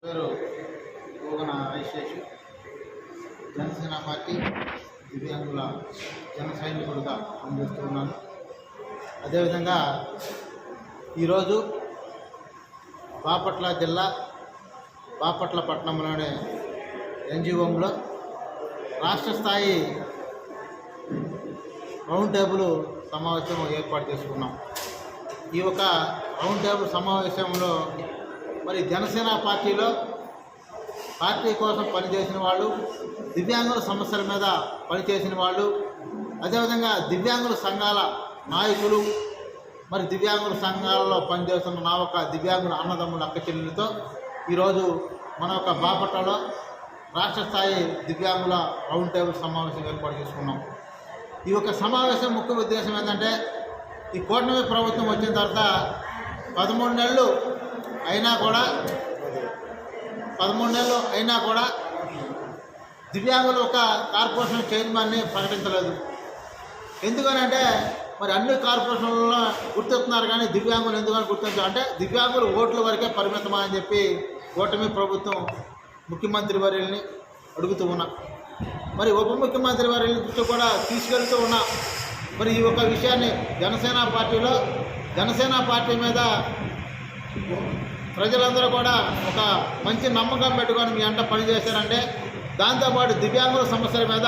పేరు గోగన ఐశేషు, జనసేన పార్టీ దివ్యాంగుల జన సైనికుడిగా పనిచేస్తున్నాను. అదేవిధంగా ఈరోజు బాపట్ల జిల్లా బాపట్ల పట్టణంలోని ఎన్జిఓంలో రాష్ట్ర స్థాయి రౌండ్ టేబుల్ సమావేశం ఏర్పాటు చేసుకున్నాం. ఈ యొక్క రౌండ్ టేబుల్ సమావేశంలో మరి జనసేన పార్టీలో పార్టీ కోసం పనిచేసిన వాళ్ళు, దివ్యాంగుల సమస్యల మీద పనిచేసిన వాళ్ళు, అదేవిధంగా దివ్యాంగుల సంఘాల నాయకులు, మరి దివ్యాంగుల సంఘాలలో పనిచేస్తున్న నా ఒక దివ్యాంగుల అన్నదమ్ముల అక్క చెల్లెలతో ఈరోజు మన యొక్క బాపట్లలో రాష్ట్ర స్థాయి దివ్యాంగుల రౌండ్ టేబుల్ సమావేశం ఏర్పాటు చేసుకున్నాం. ఈ యొక్క సమావేశం ముఖ్య ఉద్దేశం ఏంటంటే, ఈ కూటమి ప్రభుత్వం వచ్చిన తర్వాత 13 నెలలు అయినా కూడా దివ్యాంగుల ఒక కార్పొరేషన్ చైర్మన్ని ప్రకటించలేదు. ఎందుకనంటే మరి అన్ని కార్పొరేషన్లలో గుర్తిస్తున్నారు, కానీ దివ్యాంగులు ఎందుకని గుర్తించారు అంటే దివ్యాంగులు ఓట్ల వరకే పరిమితమని చెప్పి కూటమి ప్రభుత్వం ముఖ్యమంత్రి వర్యుల్ని అడుగుతూ ఉన్నా, మరి ఉప ముఖ్యమంత్రి వర్యుల దృష్టి కూడా తీసుకెళ్తూ ఉన్నా. మరి ఈ యొక్క విషయాన్ని జనసేన పార్టీ మీద ప్రజలందరూ కూడా ఒక మంచి నమ్మకం పెట్టుకొని మీ వెంట పనిచేశారంటే, దాంతోపాటు దివ్యాంగుల సమస్యల మీద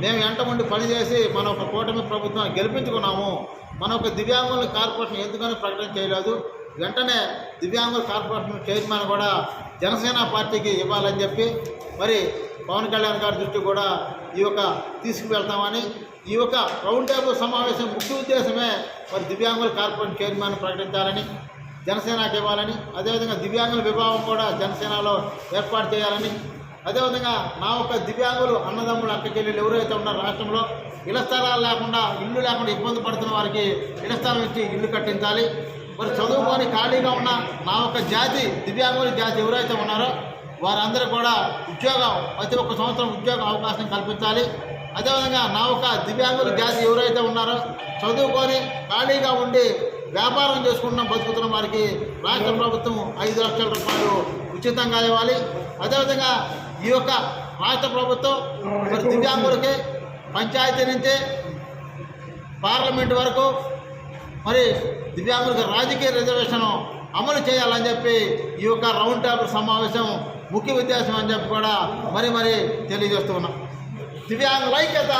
మేము వెంట ఉండి పనిచేసి మన ఒక కూటమి ప్రభుత్వం గెలిపించుకున్నాము. మన ఒక దివ్యాంగుల కార్పొరేషన్ ఎందుకని ప్రకటన చేయలేదు, వెంటనే దివ్యాంగుల కార్పొరేషన్ చైర్మన్ కూడా జనసేన పార్టీకి ఇవ్వాలని చెప్పి మరి పవన్ కళ్యాణ్ గారి దృష్టి కూడా ఈ యొక్క తీసుకువెళ్తామని, ఈ యొక్క రౌండ్ టేబుల్ సమావేశం ముఖ్య ఉద్దేశమే మరి దివ్యాంగుల కార్పొరేషన్ చైర్మన్ ప్రకటించాలని, జనసేనకి ఇవ్వాలని, అదేవిధంగా దివ్యాంగుల విభాగం కూడా జనసేనలో ఏర్పాటు చేయాలని, అదేవిధంగా నా ఒక దివ్యాంగులు అన్నదమ్ములు అక్క చెల్లెలు ఎవరైతే ఉన్నారో రాష్ట్రంలో ఇళ్ల స్థలాలు లేకుండా ఇల్లు లేకుండా ఇబ్బంది పడుతున్న వారికి ఇళ్ల స్థలం ఇచ్చి ఇల్లు కట్టించాలి. మరి చదువుకొని ఖాళీగా ఉన్న నా ఒక జాతి దివ్యాంగుల జాతి ఎవరైతే ఉన్నారో వారందరూ కూడా ఉద్యోగం ప్రతి ఒక్క సంవత్సరం ఉద్యోగ అవకాశం కల్పించాలి. అదేవిధంగా నా ఒక దివ్యాంగుల జాతి ఎవరైతే ఉన్నారో చదువుకొని ఖాళీగా ఉండి వ్యాపారం చేసుకుంటున్న బతుకుతున్న వారికి రాష్ట్ర ప్రభుత్వం 5 లక్షల రూపాయలు ఉచితంగా ఇవ్వాలి. అదేవిధంగా ఈ యొక్క రాష్ట్ర ప్రభుత్వం మరి దివ్యాంగులకి పంచాయతీ నుంచి పార్లమెంటు వరకు మరి దివ్యాంగులకు రాజకీయ రిజర్వేషన్ అమలు చేయాలని చెప్పి ఈ యొక్క రౌండ్ టేబుల్ సమావేశం ముఖ్య ఉద్దేశం అని చెప్పి కూడా మరి తెలియజేస్తూ ఉన్నాం. దివ్యాంగుల ఐక్యత.